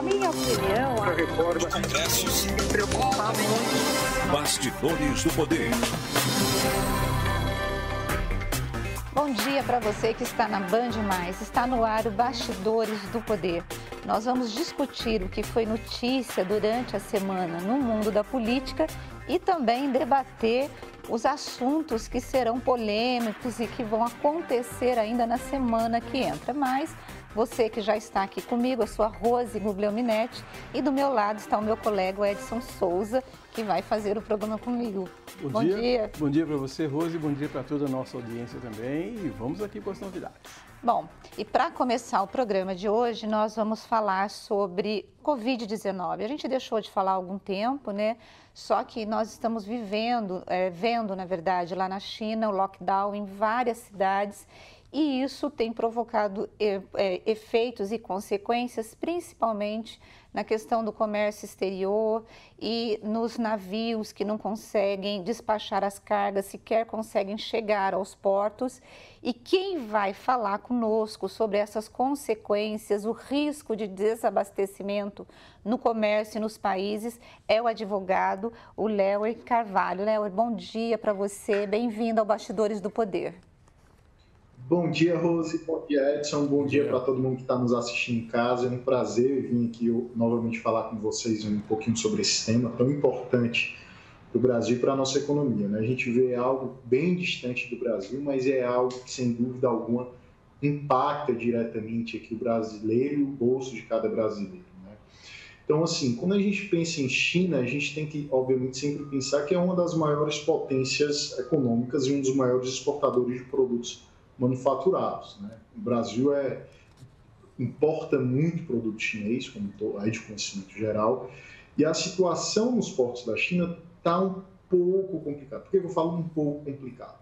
Na minha opinião, a reforma Congressos tem que preocupar muito. Bastidores do Poder. Bom dia para você que está na Band+. Está no ar o Bastidores do Poder. Nós vamos discutir o que foi notícia durante a semana no mundo da política e também debater os assuntos que serão polêmicos e que vão acontecer ainda na semana que entra. Mas você que já está aqui comigo, a sua Rose Guglielminetti, e do meu lado está o meu colega Edson Souza, que vai fazer o programa comigo. Bom dia. Bom dia para você, Rose, bom dia para toda a nossa audiência também, e vamos aqui com as novidades. Bom, e para começar o programa de hoje, nós vamos falar sobre Covid-19. A gente deixou de falar há algum tempo, né? Só que nós estamos vendo, na verdade, lá na China, o lockdown em várias cidades, e isso tem provocado efeitos e consequências, principalmente na questão do comércio exterior e nos navios que não conseguem despachar as cargas, sequer conseguem chegar aos portos. E quem vai falar conosco sobre essas consequências, o risco de desabastecimento no comércio e nos países, é o advogado, o Léo Carvalho. Léo, bom dia para você, bem-vindo ao Bastidores do Poder. Bom dia, Rose. Bom dia, Edson. Bom dia para todo mundo que está nos assistindo em casa. É um prazer vir aqui novamente falar com vocês um pouquinho sobre esse tema tão importante para o Brasil e para a nossa economia, né? A gente vê algo bem distante do Brasil, mas é algo que, sem dúvida alguma, impacta diretamente aqui o brasileiro e o bolso de cada brasileiro, né? Então, assim, quando a gente pensa em China, a gente tem que, obviamente, sempre pensar que é uma das maiores potências econômicas e um dos maiores exportadores de produtos manufaturados, né? O Brasil importa muito produto chinês, como é de conhecimento geral, e a situação nos portos da China está um pouco complicada. Por que eu falo um pouco complicado?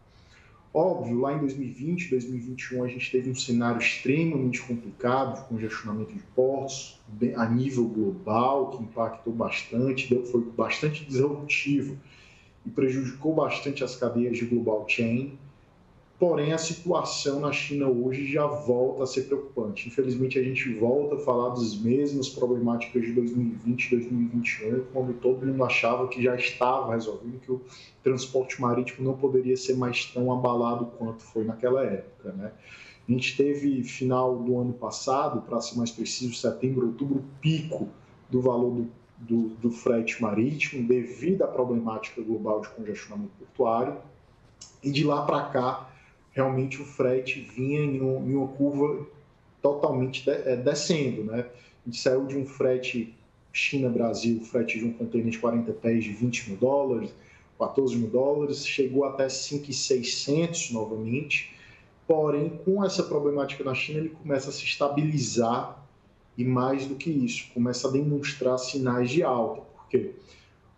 Óbvio, lá em 2020, 2021, a gente teve um cenário extremamente complicado, de congestionamento de portos, a nível global, que impactou bastante, foi bastante disruptivo e prejudicou bastante as cadeias de global chain. Porém, a situação na China hoje já volta a ser preocupante. Infelizmente, a gente volta a falar das mesmas problemáticas de 2020 e 2021, quando todo mundo achava que já estava resolvido, que o transporte marítimo não poderia ser mais tão abalado quanto foi naquela época, né? A gente teve, final do ano passado, para ser mais preciso, setembro, outubro, pico do valor do frete marítimo, devido à problemática global de congestionamento portuário, e de lá para cá, realmente o frete vinha em uma curva totalmente descendo, né? A gente saiu de um frete China-Brasil, frete de um container de 40 pés de $20 mil, $14 mil, chegou até 5.600 novamente. Porém, com essa problemática na China, ele começa a se estabilizar e, mais do que isso, começa a demonstrar sinais de alta. Por quê?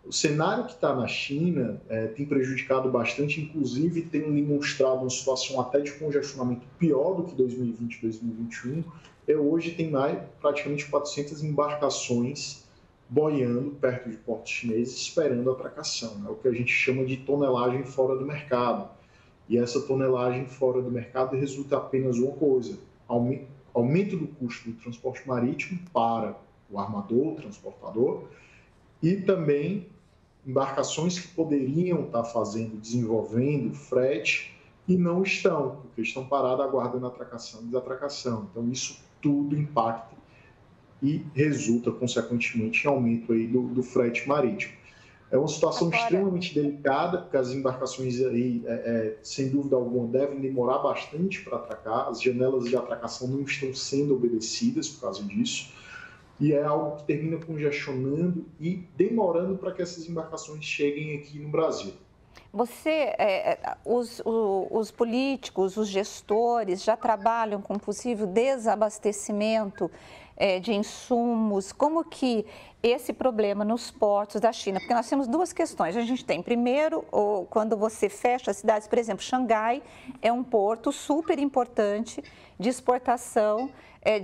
O cenário que está na China tem prejudicado bastante, inclusive tem demonstrado uma situação até de congestionamento pior do que 2020 e 2021. Hoje tem praticamente 400 embarcações boiando perto de portos chineses esperando a atracação, né? O que a gente chama de tonelagem fora do mercado. E essa tonelagem fora do mercado resulta apenas uma coisa: aumento do custo do transporte marítimo para o armador, o transportador, e também embarcações que poderiam estar desenvolvendo frete e não estão, porque estão paradas aguardando atracação e desatracação. Então, isso tudo impacta e resulta, consequentemente, em aumento aí do frete marítimo. É uma situação extremamente delicada, porque as embarcações aí, sem dúvida alguma, devem demorar bastante para atracar. As janelas de atracação não estão sendo obedecidas por causa disso. E é algo que termina congestionando e demorando para que essas embarcações cheguem aqui no Brasil. Os políticos, os gestores já trabalham com possível desabastecimento de insumos? Como que esse problema nos portos da China? Porque nós temos duas questões. A gente tem, primeiro, quando você fecha as cidades, por exemplo, Xangai é um porto super importante de exportação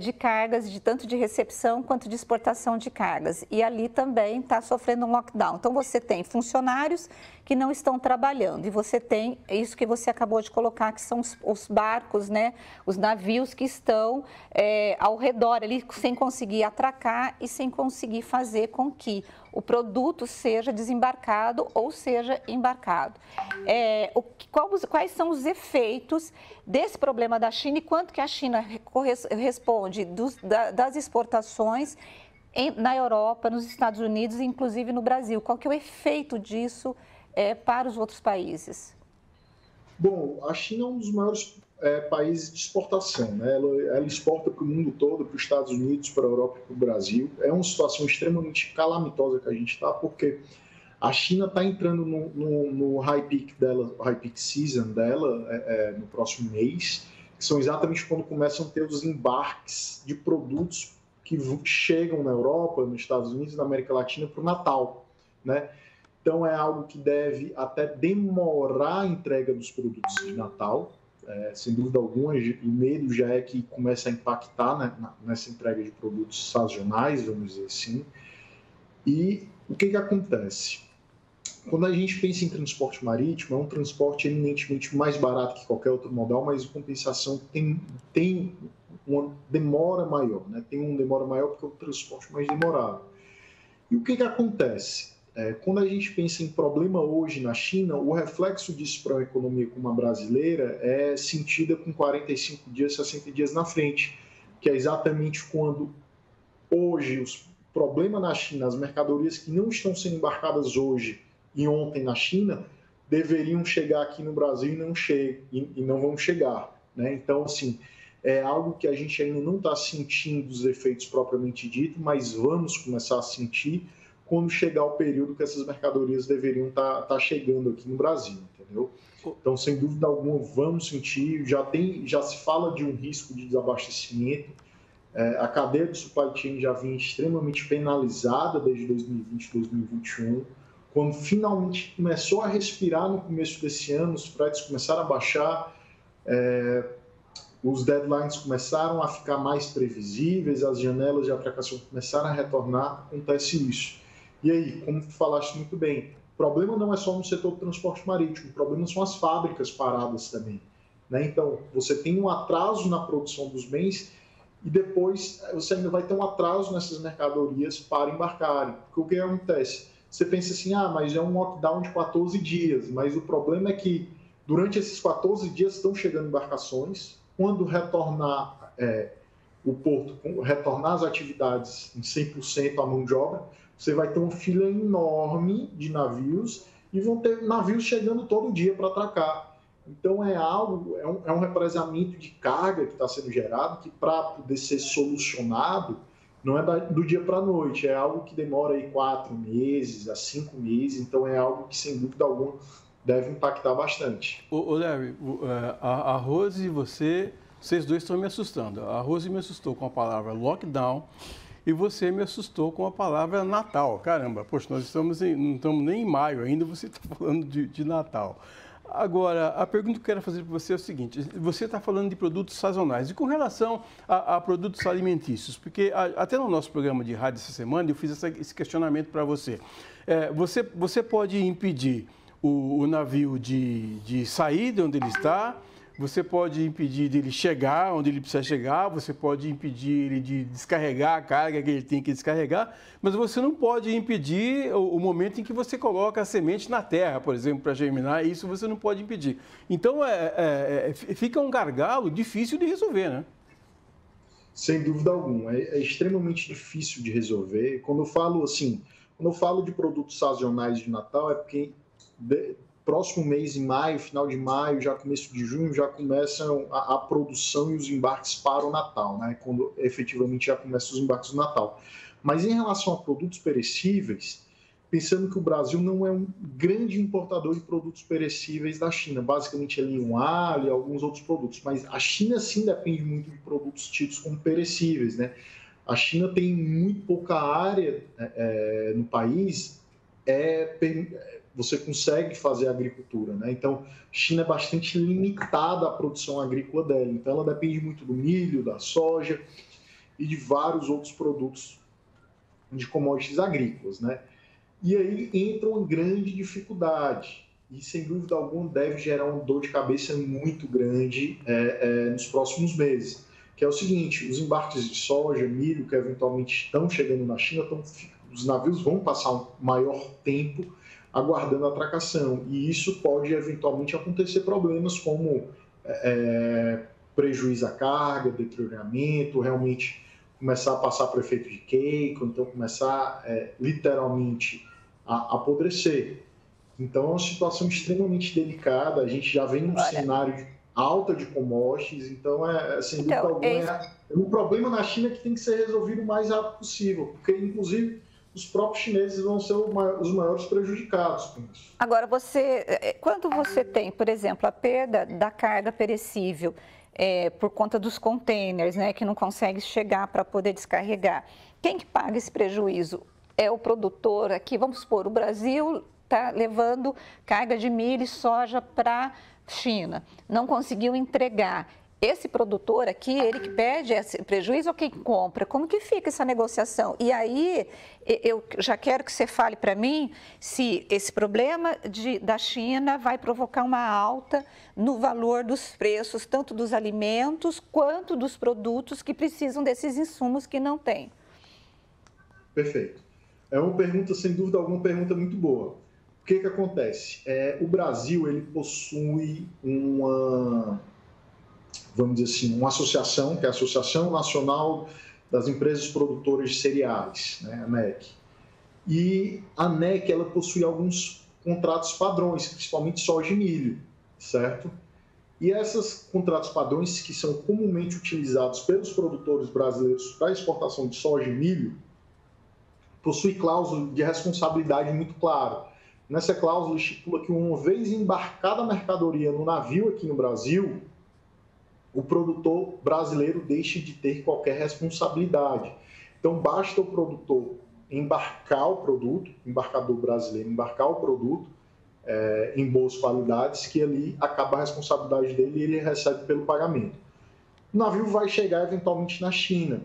de cargas, tanto de recepção quanto de exportação de cargas. E ali também está sofrendo um lockdown. Então, você tem funcionários que não estão trabalhando e você tem isso que você acabou de colocar, que são os barcos, né? Os navios que estão ao redor ali, sem conseguir atracar e sem conseguir fazer com que o produto seja desembarcado ou seja embarcado. Quais são os efeitos desse problema da China e quanto que a China responde das exportações na Europa, nos Estados Unidos e inclusive no Brasil? Qual que é o efeito disso para os outros países? Bom, a China é um dos maiores países de exportação, né? Ela exporta para o mundo todo, para os Estados Unidos, para a Europa e para o Brasil. É uma situação extremamente calamitosa que a gente está, porque a China está entrando no high peak dela, high peak season dela, no próximo mês, que são exatamente quando começam a ter os embarques de produtos que chegam na Europa, nos Estados Unidos e na América Latina para o Natal, né? Então, é algo que deve até demorar a entrega dos produtos de Natal, sem dúvida alguma. O medo já é que comece a impactar, né, nessa entrega de produtos sazonais, vamos dizer assim. E o que acontece? Quando a gente pensa em transporte marítimo, é um transporte eminentemente mais barato que qualquer outro modal, mas em compensação tem uma demora maior, né? Tem uma demora maior porque é um transporte mais demorado. E o que acontece? Quando a gente pensa em problema hoje na China, o reflexo disso para uma economia como a brasileira é sentida com 45 dias, 60 dias na frente, que é exatamente quando hoje os problemas na China, as mercadorias que não estão sendo embarcadas hoje e ontem na China, deveriam chegar aqui no Brasil e não vão chegar, né? Então, assim, é algo que a gente ainda não está sentindo os efeitos propriamente dito, mas vamos começar a sentir quando chegar o período que essas mercadorias deveriam estar chegando aqui no Brasil, entendeu? Então, sem dúvida alguma, vamos sentir, já se fala de um risco de desabastecimento, a cadeia de supply chain já vinha extremamente penalizada desde 2020, 2021, quando finalmente começou a respirar no começo desse ano, os fretes começaram a baixar, os deadlines começaram a ficar mais previsíveis, as janelas de aplicação começaram a retornar, acontece isso. E aí, como tu falaste muito bem, o problema não é só no setor do transporte marítimo, o problema são as fábricas paradas também, né? Então, você tem um atraso na produção dos bens e depois você ainda vai ter um atraso nessas mercadorias para embarcarem. Porque o que acontece? Você pensa assim, mas é um lockdown de 14 dias, mas o problema é que durante esses 14 dias estão chegando embarcações, quando retornar o porto, retornar as atividades em 100% à mão de obra, você vai ter uma fila enorme de navios e vão ter navios chegando todo dia para atracar. Então, é um represamento de carga que está sendo gerado, que para poder ser solucionado, não é do dia para a noite, é algo que demora aí 4 meses a 5 meses, então é algo que, sem dúvida alguma, deve impactar bastante. Ô Larry, a Rose e vocês dois estão me assustando. A Rose me assustou com a palavra lockdown e você me assustou com a palavra Natal. Caramba, poxa, não estamos nem em maio ainda, você está falando de Natal. Agora, a pergunta que eu quero fazer para você é o seguinte, você está falando de produtos sazonais, e com relação a produtos alimentícios, porque até no nosso programa de rádio essa semana eu fiz esse questionamento para você. Você pode impedir o navio de sair de onde ele está, você pode impedir dele chegar onde ele precisa chegar, você pode impedir ele de descarregar a carga que ele tem que descarregar, mas você não pode impedir o momento em que você coloca a semente na terra, por exemplo, para germinar, isso você não pode impedir. Então, fica um gargalo difícil de resolver, né? Sem dúvida alguma, é extremamente difícil de resolver. Quando eu falo de produtos sazonais de Natal, é porque próximo mês, em maio, final de maio, já começo de junho, já começam a produção e os embarques para o Natal, né? Quando efetivamente já começam os embarques do Natal. Mas em relação a produtos perecíveis, pensando que o Brasil não é um grande importador de produtos perecíveis da China, basicamente ali um alho e alguns outros produtos, mas a China sim depende muito de produtos tidos como perecíveis, né? A China tem muito pouca área no país você consegue fazer agricultura, né? Então, a China é bastante limitada à produção agrícola dela. Então, ela depende muito do milho, da soja e de vários outros produtos de commodities agrícolas, né? E aí entra uma grande dificuldade e, sem dúvida alguma, deve gerar uma dor de cabeça muito grande nos próximos meses, que é o seguinte: os embarques de soja, milho, que eventualmente estão chegando na China, os navios vão passar um maior tempo aguardando a atracação, e isso pode eventualmente acontecer problemas como prejuízo à carga, deterioramento, realmente começar a passar por efeito de Keiko, então começar literalmente a apodrecer. Então é uma situação extremamente delicada, a gente já vem num cenário de alta de commodities, então sem dúvida alguma é um problema na China que tem que ser resolvido o mais rápido possível, porque inclusive os próprios chineses vão ser os maiores prejudicados com isso. Agora, quando você tem, por exemplo, a perda da carga perecível por conta dos containers, né, que não consegue chegar para poder descarregar, quem que paga esse prejuízo? É o produtor aqui, vamos supor, o Brasil está levando carga de milho e soja para a China, não conseguiu entregar. Esse produtor aqui, ele que perde esse prejuízo ou quem compra? Como que fica essa negociação? E aí, eu já quero que você fale para mim se esse problema da China vai provocar uma alta no valor dos preços, tanto dos alimentos quanto dos produtos que precisam desses insumos que não tem. Perfeito. É uma pergunta, sem dúvida alguma, pergunta muito boa. O que acontece? O Brasil, ele possui vamos dizer assim, uma associação, que é a Associação Nacional das Empresas Produtoras de Cereais, né, a ANEC. E a ANEC, ela possui alguns contratos padrões, principalmente soja e milho, certo? E esses contratos padrões, que são comumente utilizados pelos produtores brasileiros para exportação de soja e milho, possui cláusula de responsabilidade muito clara. Nessa cláusula estipula que, uma vez embarcada a mercadoria no navio aqui no Brasil, o produtor brasileiro deixe de ter qualquer responsabilidade. Então, basta o produtor embarcar o produto, o embarcador brasileiro embarcar o produto em boas qualidades, que ali acaba a responsabilidade dele e ele recebe pelo pagamento. O navio vai chegar eventualmente na China.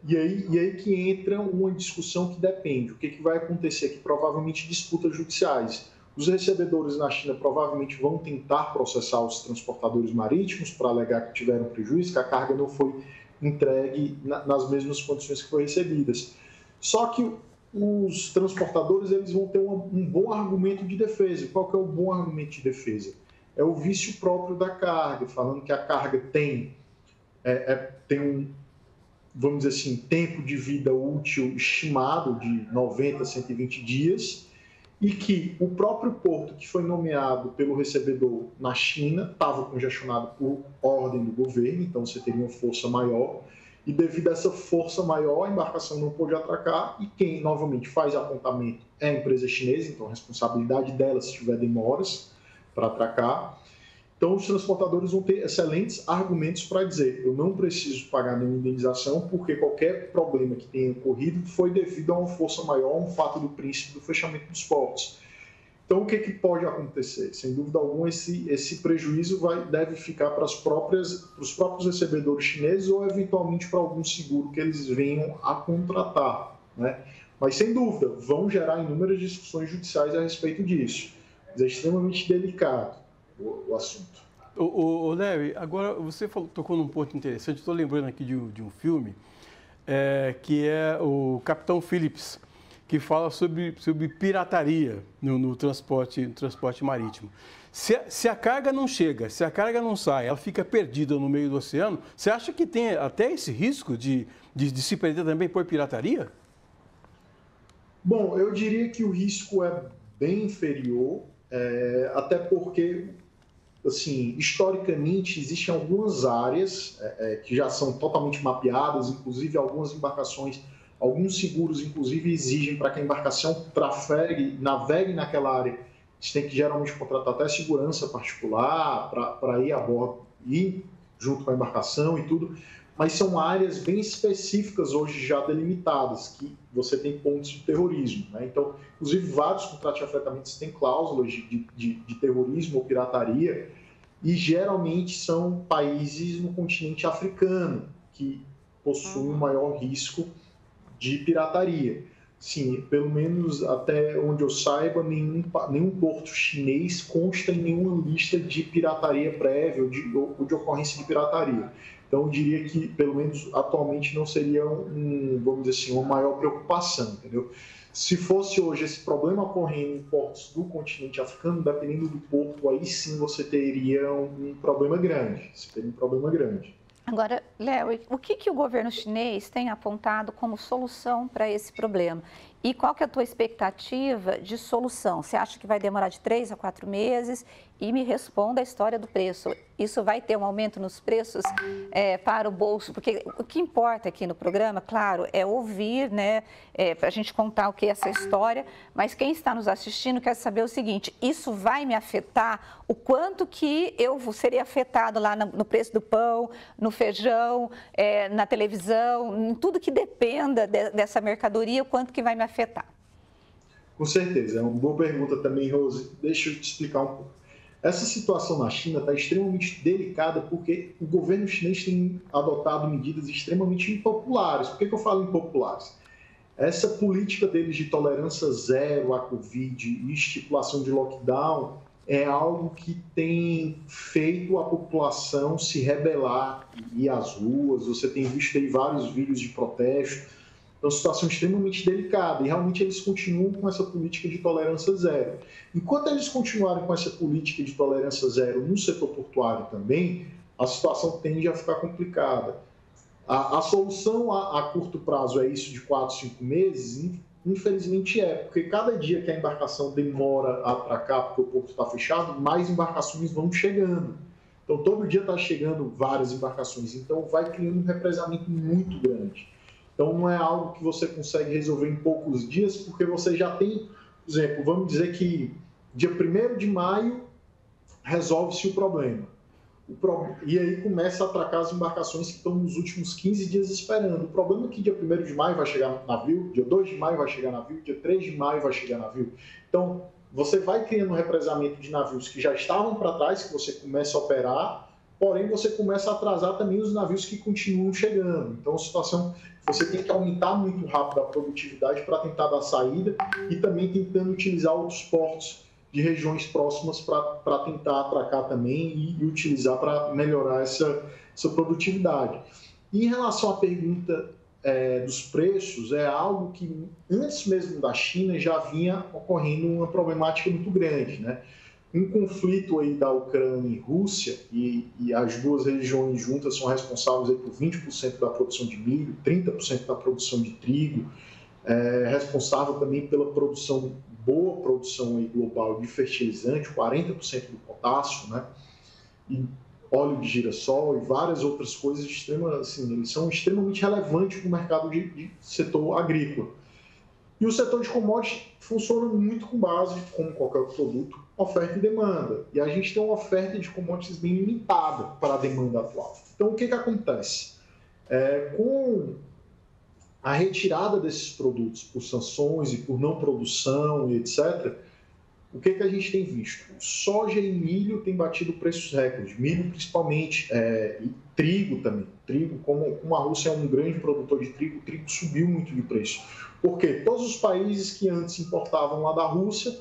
E aí que entra uma discussão que depende. O que vai acontecer aqui? Provavelmente disputas judiciais. Os recebedores na China provavelmente vão tentar processar os transportadores marítimos para alegar que tiveram prejuízo, que a carga não foi entregue nas mesmas condições que foram recebidas. Só que os transportadores eles vão ter um bom argumento de defesa. Qual que é o bom argumento de defesa? É o vício próprio da carga, falando que a carga tem vamos dizer assim, tempo de vida útil estimado de 90 a 120 dias, e que o próprio porto que foi nomeado pelo recebedor na China estava congestionado por ordem do governo, então você teria uma força maior, e devido a essa força maior, a embarcação não pôde atracar, e quem novamente faz apontamento é a empresa chinesa, então a responsabilidade dela se tiver demoras para atracar. Então, os transportadores vão ter excelentes argumentos para dizer: eu não preciso pagar nenhuma indenização porque qualquer problema que tenha ocorrido foi devido a uma força maior, um fato do princípio do fechamento dos portos. Então, o que pode acontecer? Sem dúvida alguma, esse prejuízo deve ficar para os próprios recebedores chineses ou, eventualmente, para algum seguro que eles venham a contratar, né? Mas, sem dúvida, vão gerar inúmeras discussões judiciais a respeito disso. Mas é extremamente delicado o assunto. Larry, agora você tocou num ponto interessante. Estou lembrando aqui de um filme que é o Capitão Phillips, que fala sobre pirataria no transporte marítimo. Se a carga não chega, se a carga não sai, ela fica perdida no meio do oceano, você acha que tem até esse risco de se perder também por pirataria? Bom, eu diria que o risco é bem inferior, até porque, assim, historicamente, existem algumas áreas que já são totalmente mapeadas, inclusive algumas embarcações, alguns seguros, inclusive, exigem para que a embarcação navegue naquela área. Você tem que geralmente contratar até segurança particular para ir a bordo, ir junto com a embarcação e tudo, mas são áreas bem específicas hoje já delimitadas, que você tem pontos de terrorismo, né? Então, inclusive, vários contratos de afretamentos têm cláusulas de terrorismo ou pirataria, e geralmente são países no continente africano que possuem um maior risco de pirataria. Sim, pelo menos até onde eu saiba, nenhum porto chinês consta em nenhuma lista de pirataria prévia ou de ocorrência de pirataria. Então, eu diria que, pelo menos atualmente, não seria, vamos dizer assim, uma maior preocupação, entendeu? Se fosse hoje esse problema ocorrendo em portos do continente africano, dependendo do porto, aí sim você teria um problema grande. Agora, Léo, o que o governo chinês tem apontado como solução para esse problema? E qual que é a tua expectativa de solução? Você acha que vai demorar de 3 a 4 meses? E me responda a história do preço. Isso vai ter um aumento nos preços para o bolso? Porque o que importa aqui no programa, claro, é ouvir, né, para a gente contar o que é essa história, mas quem está nos assistindo quer saber o seguinte: isso vai me afetar? O quanto que eu seria afetado lá no preço do pão, no feijão, na televisão, em tudo que dependa dessa mercadoria, o quanto que vai me afetar? Com certeza, é uma boa pergunta também, Rose. Deixa eu te explicar um pouco. Essa situação na China está extremamente delicada porque o governo chinês tem adotado medidas extremamente impopulares. Por que eu falo impopulares? Essa política deles de tolerância zero à Covid e estipulação de lockdown é algo que tem feito a população se rebelar e ir às ruas. Você tem visto aí vários vídeos de protesto. É uma situação extremamente delicada e realmente eles continuam com essa política de tolerância zero. Enquanto eles continuarem com essa política de tolerância zero no setor portuário também, a situação tende a ficar complicada. A solução a curto prazo é isso de 4, 5 meses? Infelizmente porque cada dia que a embarcação demora a atracar porque o porto está fechado, mais embarcações vão chegando. Então, todo dia está chegando várias embarcações, então vai criando um represamento muito grande. Então, não é algo que você consegue resolver em poucos dias, porque você já tem, por exemplo, vamos dizer que dia 1º de maio resolve-se o problema. E aí começa a atracar as embarcações que estão nos últimos 15 dias esperando. O problema é que dia 1º de maio vai chegar navio, dia 2 de maio vai chegar navio, dia 3 de maio vai chegar navio. Então, você vai criando um represamento de navios que já estavam para trás, que você começa a operar, porém você começa a atrasar também os navios que continuam chegando. Então, a situação, você tem que aumentar muito rápido a produtividade para tentar dar saída e também tentando utilizar outros portos de regiões próximas para tentar atracar também e utilizar para melhorar essa produtividade. E em relação à pergunta dos preços, é algo que antes mesmo da China já vinha ocorrendo uma problemática muito grande, né? Um conflito aí da Ucrânia e Rússia, e as duas regiões juntas são responsáveis aí por 20% da produção de milho, 30% da produção de trigo, responsável também pela boa produção aí global de fertilizante, 40% do potássio, né? E óleo de girassol e várias outras coisas eles são extremamente relevantes para o mercado de setor agrícola. E o setor de commodities funciona muito com base, como qualquer outro produto, oferta e demanda. E a gente tem uma oferta de commodities bem limitada para a demanda atual. Então, o que acontece? Com a retirada desses produtos por sanções e por não produção e etc., o que a gente tem visto? Soja e milho têm batido preços recordes, milho principalmente, e trigo também. Trigo, como a Rússia é um grande produtor de trigo, o trigo subiu muito de preço. Porque todos os países que antes importavam lá da Rússia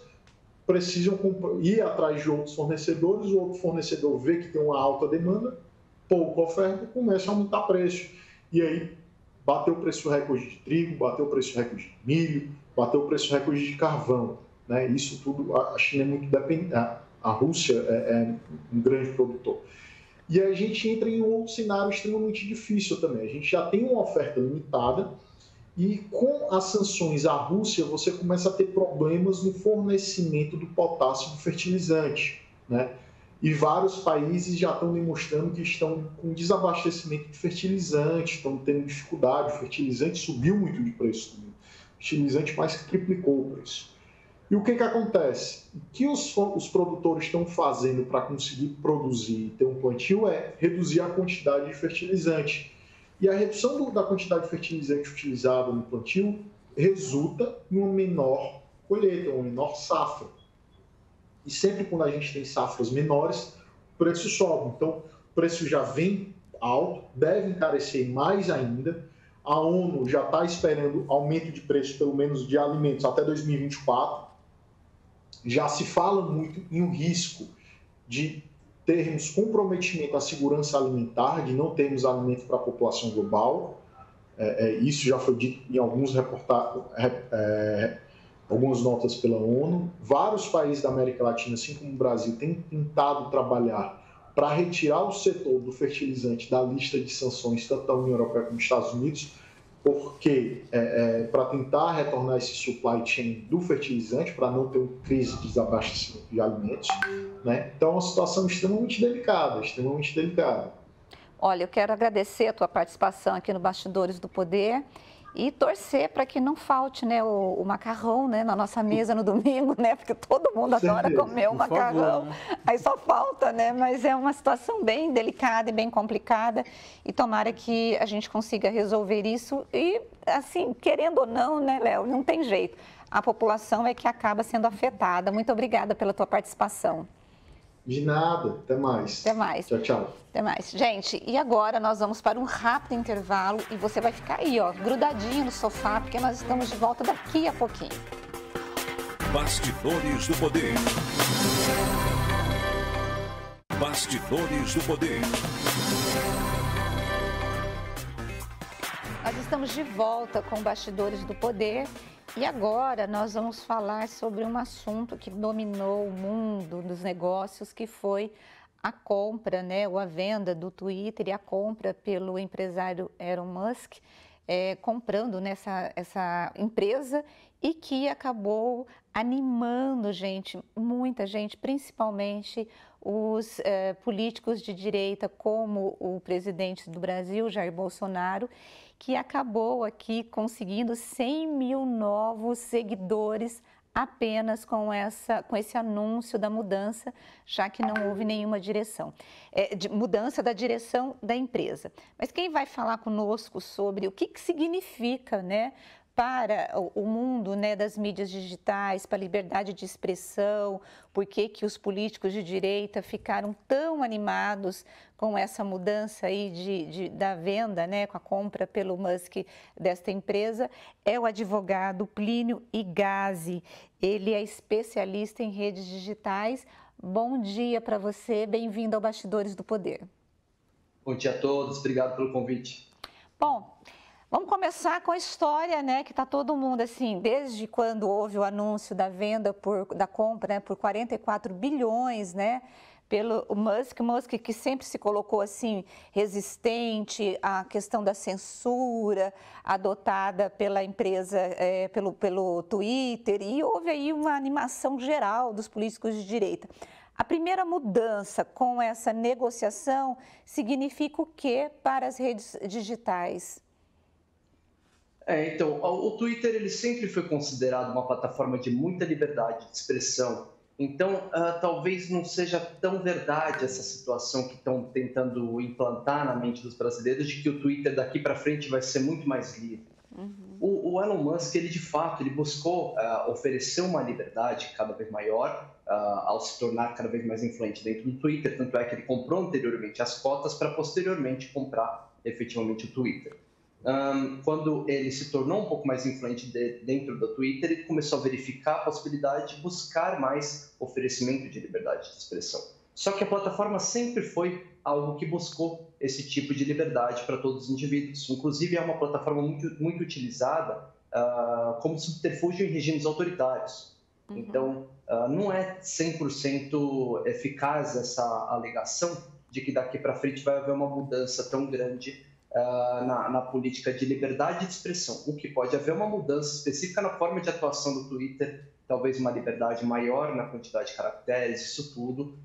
precisam ir atrás de outros fornecedores, o outro fornecedor vê que tem uma alta demanda, pouca oferta, começa a aumentar preço. E aí bateu o preço recorde de trigo, bateu o preço recorde de milho, bateu o preço recorde de carvão. Né? Isso tudo, a China é muito dependente, a Rússia é um grande produtor. E a gente entra em um outro cenário extremamente difícil também. A gente já tem uma oferta limitada e com as sanções à Rússia, você começa a ter problemas no fornecimento do potássio do fertilizante. Né? E vários países já estão demonstrando que estão com desabastecimento de fertilizante, estão tendo dificuldade. O fertilizante subiu muito de preço também. O fertilizante mais que triplicou o preço. E o que acontece? O que os produtores estão fazendo para conseguir produzir e ter um plantio é reduzir a quantidade de fertilizante. E a redução da quantidade de fertilizante utilizada no plantio resulta em uma menor colheita, uma menor safra. E sempre quando a gente tem safras menores, o preço sobe. Então, o preço já vem alto, deve encarecer mais ainda. A ONU já está esperando aumento de preço, pelo menos de alimentos, até 2024. Já se fala muito em um risco de termos comprometimento à segurança alimentar, de não termos alimento para a população global. Isso já foi dito em algumas notas pela ONU. Vários países da América Latina, assim como o Brasil, têm tentado trabalhar para retirar o setor do fertilizante da lista de sanções, tanto da União Europeia como dos Estados Unidos, porque para tentar retornar esse supply chain do fertilizante, para não ter uma crise de desabastecimento de alimentos, né? Então, é uma situação extremamente delicada, extremamente delicada. Olha, eu quero agradecer a tua participação aqui no Bastidores do Poder e torcer para que não falte, né, o macarrão, né, na nossa mesa no domingo, né, porque todo mundo adora comer o macarrão, aí só falta, né, mas é uma situação bem delicada e bem complicada e tomara que a gente consiga resolver isso e, assim, querendo ou não, né, Léo, não tem jeito, a população é que acaba sendo afetada. Muito obrigada pela tua participação. De nada, até mais. Até mais. Tchau, tchau. Até mais. Gente, e agora nós vamos para um rápido intervalo e você vai ficar aí, ó, grudadinho no sofá, porque nós estamos de volta daqui a pouquinho. Bastidores do Poder. Bastidores do Poder. Nós estamos de volta com Bastidores do Poder. E agora nós vamos falar sobre um assunto que dominou o mundo dos negócios, que foi a compra, né, ou a venda do Twitter e a compra pelo empresário Elon Musk, comprando essa empresa e que acabou animando muita gente, principalmente os políticos de direita, como o presidente do Brasil, Jair Bolsonaro, que acabou aqui conseguindo 100 mil novos seguidores apenas com esse anúncio da mudança, já que não houve nenhuma mudança da direção da empresa. Mas quem vai falar conosco sobre o que significa, né, para o mundo, né, das mídias digitais, para a liberdade de expressão, por que os políticos de direita ficaram tão animados com essa mudança aí da venda, né, com a compra pelo Musk desta empresa, é o advogado Plínio Igazzi. Ele é especialista em redes digitais. Bom dia para você, bem-vindo ao Bastidores do Poder. Bom dia a todos, obrigado pelo convite. Bom, vamos começar com a história, né, que está todo mundo assim, desde quando houve o anúncio da venda, da compra, né, por 44 bilhões, né, pelo Musk que sempre se colocou assim, resistente à questão da censura adotada pela empresa, pelo Twitter, e houve aí uma animação geral dos políticos de direita. A primeira mudança com essa negociação significa o quê para as redes digitais? Então, o Twitter ele sempre foi considerado uma plataforma de muita liberdade de expressão. Então, talvez não seja tão verdade essa situação que estão tentando implantar na mente dos brasileiros de que o Twitter daqui para frente vai ser muito mais livre. Uhum. O Elon Musk, ele de fato, ele buscou oferecer uma liberdade cada vez maior ao se tornar cada vez mais influente dentro do Twitter. Tanto é que ele comprou anteriormente as cotas para posteriormente comprar efetivamente o Twitter. Quando ele se tornou um pouco mais influente dentro do Twitter, ele começou a verificar a possibilidade de buscar mais oferecimento de liberdade de expressão. Só que a plataforma sempre foi algo que buscou esse tipo de liberdade para todos os indivíduos. Inclusive, é uma plataforma muito utilizada como subterfúgio em regimes autoritários. Uhum. Então, não é 100% eficaz essa alegação de que daqui para frente vai haver uma mudança tão grande na política de liberdade de expressão. O que pode haver uma mudança específica na forma de atuação do Twitter, talvez uma liberdade maior na quantidade de caracteres, isso tudo.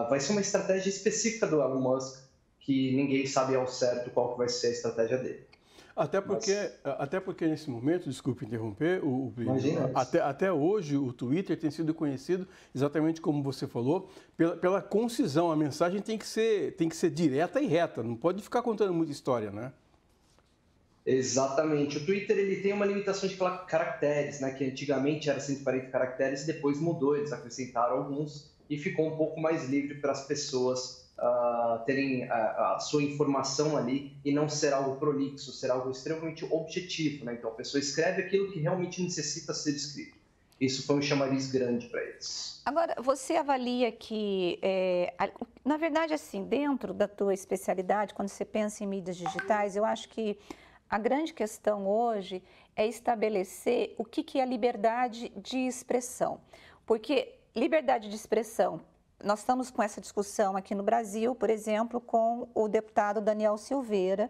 Vai ser uma estratégia específica do Elon Musk, que ninguém sabe ao certo qual que vai ser a estratégia dele. Até porque nesse momento, desculpe interromper, até hoje o Twitter tem sido conhecido, exatamente como você falou, pela concisão. A mensagem tem que ser direta e reta, não pode ficar contando muita história, né? Exatamente. O Twitter ele tem uma limitação de caracteres, né? Que antigamente era 140 caracteres e depois mudou, eles acrescentaram alguns e ficou um pouco mais livre para as pessoas terem a sua informação ali e não ser algo prolixo, ser algo extremamente objetivo, né? Então a pessoa escreve aquilo que realmente necessita ser escrito. Isso foi um chamariz grande para eles. Agora, você avalia que, na verdade, assim, dentro da tua especialidade, quando você pensa em mídias digitais, eu acho que a grande questão hoje é estabelecer o que é a liberdade de expressão. Porque liberdade de expressão, nós estamos com essa discussão aqui no Brasil, por exemplo, com o deputado Daniel Silveira,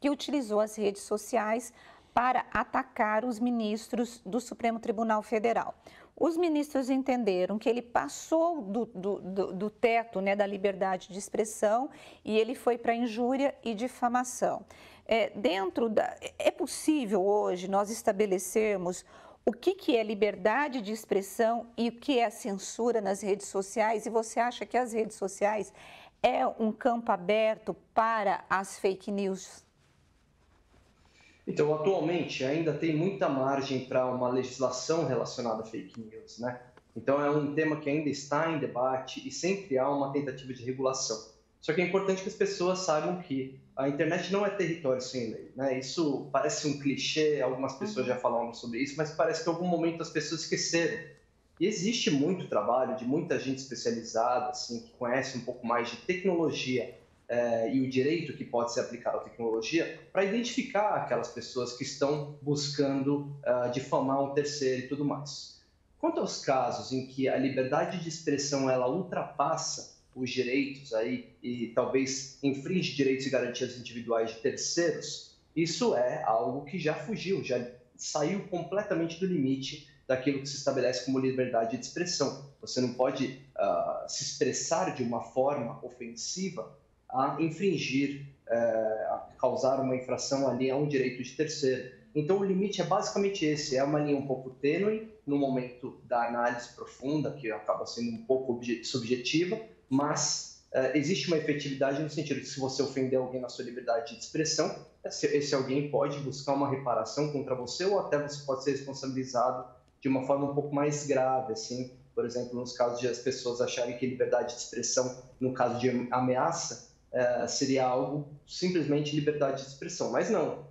que utilizou as redes sociais para atacar os ministros do Supremo Tribunal Federal. Os ministros entenderam que ele passou do teto, né, da liberdade de expressão e ele foi para injúria e difamação. É possível hoje nós estabelecermos o que é liberdade de expressão e o que é censura nas redes sociais? E você acha que as redes sociais é um campo aberto para as fake news? Então, atualmente, ainda tem muita margem para uma legislação relacionada a fake news, né? Então, é um tema que ainda está em debate e sempre há uma tentativa de regulação. Só que é importante que as pessoas saibam que a internet não é território sem lei, né? Isso parece um clichê, algumas pessoas já falaram sobre isso, mas parece que em algum momento as pessoas esqueceram. E existe muito trabalho de muita gente especializada, assim, que conhece um pouco mais de tecnologia e o direito que pode ser aplicado à tecnologia para identificar aquelas pessoas que estão buscando difamar um terceiro e tudo mais. Quanto aos casos em que a liberdade de expressão ela ultrapassa os direitos aí e talvez infringe direitos e garantias individuais de terceiros, isso é algo que já fugiu, já saiu completamente do limite daquilo que se estabelece como liberdade de expressão. Você não pode se expressar de uma forma ofensiva a infringir, a causar uma infração ali a um direito de terceiro. Então o limite é basicamente esse, é uma linha um pouco tênue no momento da análise profunda, que acaba sendo um pouco subjetiva, mas existe uma efetividade no sentido de que se você ofender alguém na sua liberdade de expressão, esse alguém pode buscar uma reparação contra você ou até você pode ser responsabilizado de uma forma um pouco mais grave, assim, por exemplo, nos casos de as pessoas acharem que liberdade de expressão, no caso de ameaça, seria algo simplesmente liberdade de expressão, mas não.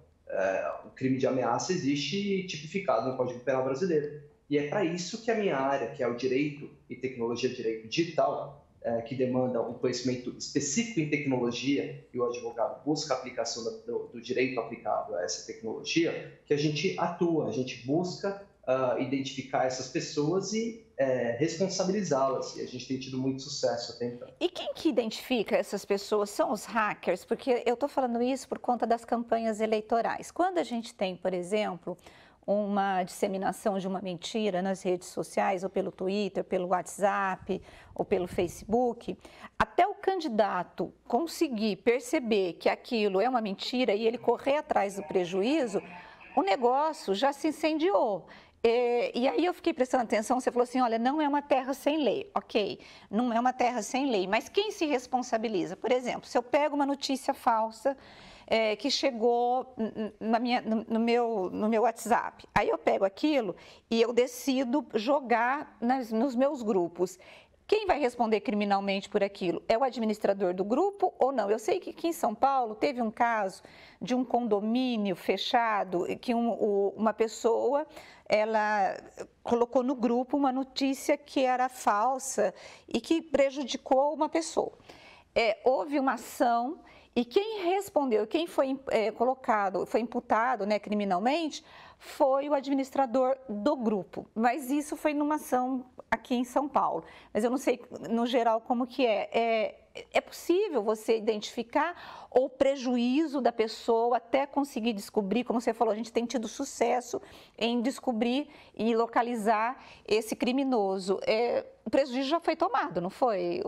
O crime de ameaça existe tipificado no Código Penal brasileiro. E é para isso que a minha área, que é o direito e tecnologia, direito digital, que demanda um conhecimento específico em tecnologia, e o advogado busca a aplicação do direito aplicado a essa tecnologia, que a gente atua, a gente busca identificar essas pessoas e responsabilizá-las. E a gente tem tido muito sucesso até então. E quem que identifica essas pessoas? São os hackers? Porque eu estou falando isso por conta das campanhas eleitorais. Quando a gente tem, por exemplo, uma disseminação de uma mentira nas redes sociais, ou pelo Twitter, pelo WhatsApp, ou pelo Facebook, até o candidato conseguir perceber que aquilo é uma mentira e ele correr atrás do prejuízo, o negócio já se incendiou. E aí eu fiquei prestando atenção, você falou assim, olha, não é uma terra sem lei. Ok, não é uma terra sem lei, mas quem se responsabiliza? Por exemplo, se eu pego uma notícia falsa que chegou no meu WhatsApp, aí eu pego aquilo e eu decido jogar nos meus grupos. Quem vai responder criminalmente por aquilo? É o administrador do grupo ou não? Eu sei que aqui em São Paulo teve um caso de um condomínio fechado que uma pessoa ela colocou no grupo uma notícia que era falsa e que prejudicou uma pessoa. Houve uma ação e quem respondeu, quem foi foi imputado, né, criminalmente, foi o administrador do grupo. Mas isso foi numa ação aqui em São Paulo. Mas eu não sei, no geral, como que é. É possível você identificar o prejuízo da pessoa até conseguir descobrir, como você falou, a gente tem tido sucesso em descobrir e localizar esse criminoso. O prejuízo já foi tomado, não foi,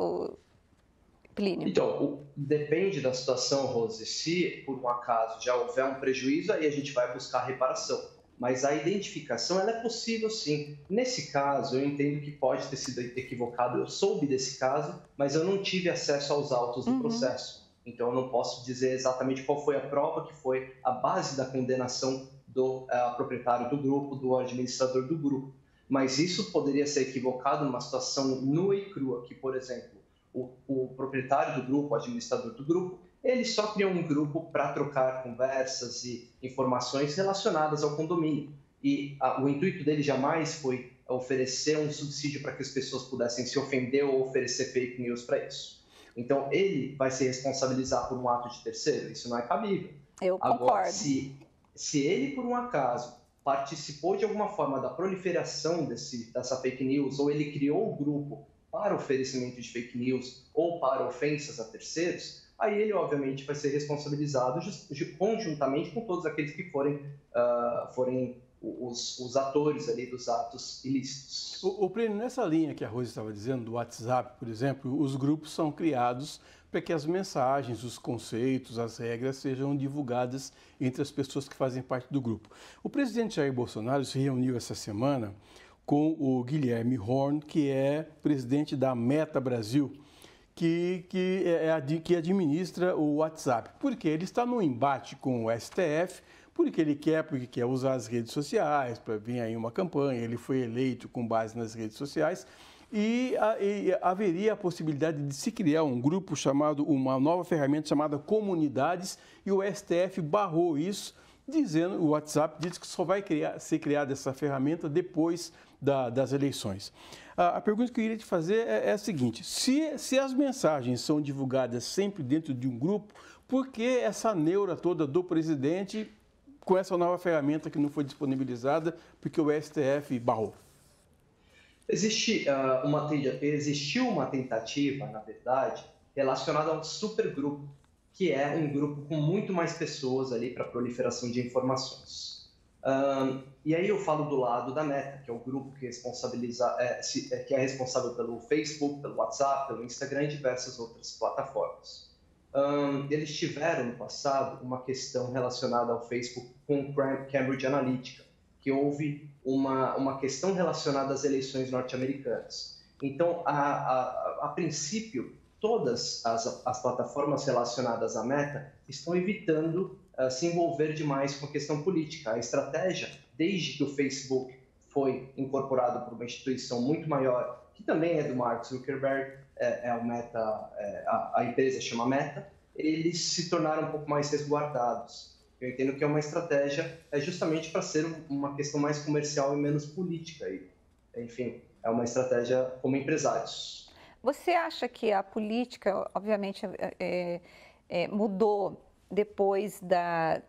Plínio? Então, depende da situação, Rose. Se, por um acaso, já houver um prejuízo, aí a gente vai buscar reparação. Mas a identificação ela é possível sim. Nesse caso, eu entendo que pode ter sido equivocado. Eu soube desse caso, mas eu não tive acesso aos autos do processo. Então, eu não posso dizer exatamente qual foi a prova que foi a base da condenação do proprietário do grupo, do administrador do grupo. Mas isso poderia ser equivocado numa situação nua e crua, que, por exemplo, o proprietário do grupo, o administrador do grupo, ele só criou um grupo para trocar conversas e informações relacionadas ao condomínio. E o intuito dele jamais foi oferecer um subsídio para que as pessoas pudessem se ofender ou oferecer fake news para isso. Então, ele vai se responsabilizar por um ato de terceiro? Isso não é cabível. Eu concordo. Agora, se ele, por um acaso, participou de alguma forma da proliferação dessa fake news, ou ele criou o grupo para oferecimento de fake news ou para ofensas a terceiros, aí ele, obviamente, vai ser responsabilizado conjuntamente com todos aqueles que forem os atores ali dos atos ilícitos. O Plínio, nessa linha que a Rose estava dizendo, do WhatsApp, por exemplo, os grupos são criados para que as mensagens, os conceitos, as regras sejam divulgadas entre as pessoas que fazem parte do grupo. O presidente Jair Bolsonaro se reuniu essa semana com o Guilherme Horn, que é presidente da Meta Brasil, que administra o WhatsApp, porque ele está num embate com o STF, porque quer usar as redes sociais para vir aí uma campanha. Ele foi eleito com base nas redes sociais e haveria a possibilidade de se criar um grupo uma nova ferramenta chamada Comunidades, e o STF barrou isso, dizendo, o WhatsApp diz que só vai ser criada essa ferramenta depois das eleições. A pergunta que eu queria te fazer é a seguinte: se as mensagens são divulgadas sempre dentro de um grupo, por que essa neura toda do presidente com essa nova ferramenta que não foi disponibilizada porque o STF barrou? Existiu uma tentativa, na verdade, relacionada a um supergrupo, que é um grupo com muito mais pessoas ali para proliferação de informações. E aí eu falo do lado da Meta, que é o grupo que é responsável pelo Facebook, pelo WhatsApp, pelo Instagram e diversas outras plataformas. Eles tiveram no passado uma questão relacionada ao Facebook com Cambridge Analytica, que houve uma questão relacionada às eleições norte-americanas. Então, a princípio, todas as plataformas relacionadas à Meta estão evitando se envolver demais com a questão política. A estratégia, desde que o Facebook foi incorporado por uma instituição muito maior, que também é do Mark Zuckerberg, a empresa chama Meta, eles se tornaram um pouco mais resguardados. Eu entendo que é uma estratégia justamente para ser uma questão mais comercial e menos política. Enfim, é uma estratégia como empresários. Você acha que a política, obviamente, mudou depois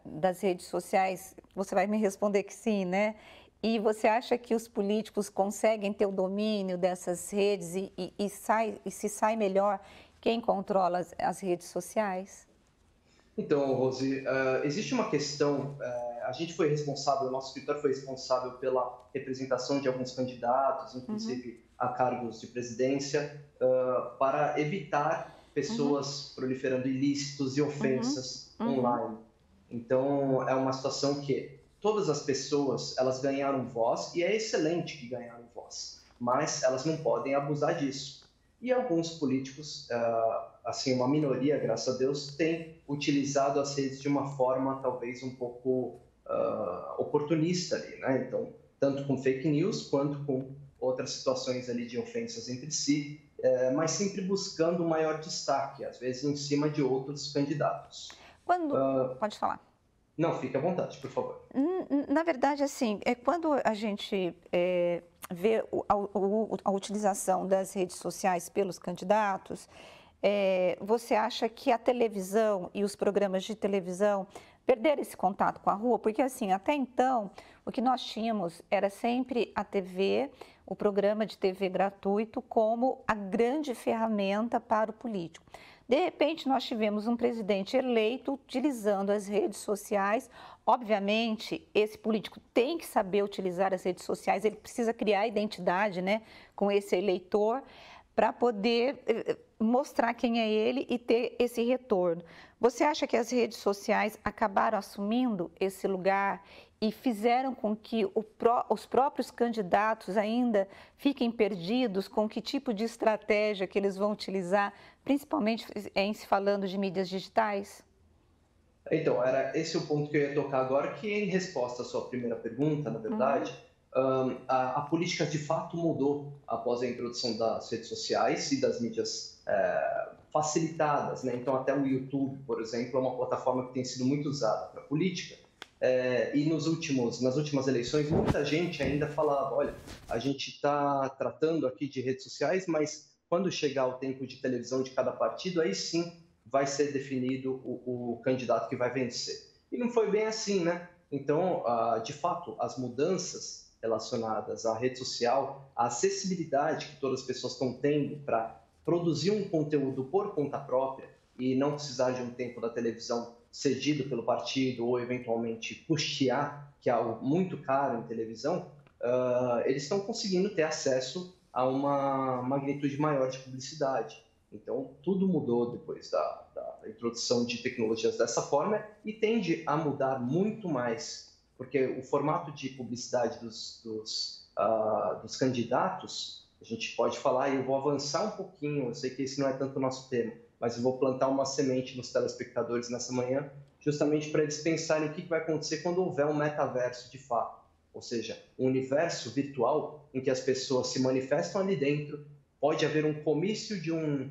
das redes sociais? Você vai me responder que sim, né? E você acha que os políticos conseguem ter o domínio dessas redes e se sai melhor quem controla as redes sociais? Então, Rose, existe uma questão, a gente foi responsável, o nosso escritório foi responsável pela representação de alguns candidatos, inclusive a cargos de presidência, para evitar pessoas proliferando ilícitos e ofensas online. Então, é uma situação que todas as pessoas, elas ganharam voz, e é excelente que ganharam voz, mas elas não podem abusar disso. E alguns políticos, assim, uma minoria, graças a Deus, tem utilizado as redes de uma forma talvez um pouco oportunista ali, né? Então, tanto com fake news quanto com outras situações ali de ofensas entre si, mas sempre buscando um maior destaque, às vezes em cima de outros candidatos. Pode falar. Não, fique à vontade, por favor. Na verdade, assim, quando a gente vê a utilização das redes sociais pelos candidatos, você acha que a televisão e os programas de televisão perderam esse contato com a rua? Porque, assim, até então, o que nós tínhamos era sempre a TV, o programa de TV gratuito, como a grande ferramenta para o político. De repente, nós tivemos um presidente eleito utilizando as redes sociais. Obviamente, esse político tem que saber utilizar as redes sociais, ele precisa criar identidade, né, com esse eleitor para poder mostrar quem é ele e ter esse retorno. Você acha que as redes sociais acabaram assumindo esse lugar e fizeram com que os próprios candidatos ainda fiquem perdidos com que tipo de estratégia que eles vão utilizar, principalmente em se falando de mídias digitais? Então, era esse o ponto que eu ia tocar agora, que em resposta à sua primeira pergunta, na verdade, a política de fato mudou após a introdução das redes sociais e das mídias facilitadas, né? Então, até o YouTube, por exemplo, é uma plataforma que tem sido muito usada para política. E nas últimas eleições, muita gente ainda falava, olha, a gente está tratando aqui de redes sociais, mas quando chegar o tempo de televisão de cada partido, aí sim vai ser definido o candidato que vai vencer. E não foi bem assim, né? Então, de fato, as mudanças relacionadas à rede social, a acessibilidade que todas as pessoas estão tendo para produzir um conteúdo por conta própria e não precisar de um tempo da televisão cedido pelo partido ou eventualmente custear, que é algo muito caro em televisão, eles estão conseguindo ter acesso a uma magnitude maior de publicidade. Então, tudo mudou depois da introdução de tecnologias dessa forma e tende a mudar muito mais, porque o formato de publicidade dos candidatos, a gente pode falar, e eu vou avançar um pouquinho, eu sei que esse não é tanto o nosso tema, mas eu vou plantar uma semente nos telespectadores nessa manhã, justamente para eles pensarem o que vai acontecer quando houver um metaverso de fato, ou seja, um universo virtual em que as pessoas se manifestam ali dentro, pode haver um comício de um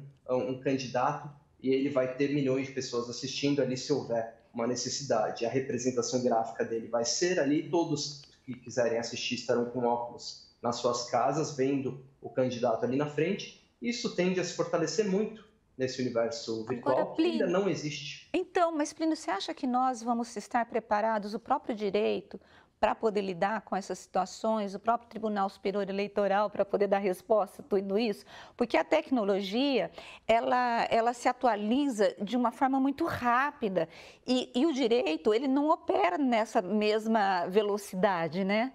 candidato e ele vai ter milhões de pessoas assistindo ali se houver uma necessidade. A representação gráfica dele vai ser ali, todos que quiserem assistir estarão com óculos nas suas casas, vendo o candidato ali na frente. Isso tende a se fortalecer muito nesse universo virtual. Agora, Plínio, que ainda não existe. Então, mas Plínio, você acha que nós vamos estar preparados, o próprio direito, para poder lidar com essas situações, o próprio Tribunal Superior Eleitoral para poder dar resposta a tudo isso? Porque a tecnologia, ela se atualiza de uma forma muito rápida e o direito, ele não opera nessa mesma velocidade, né?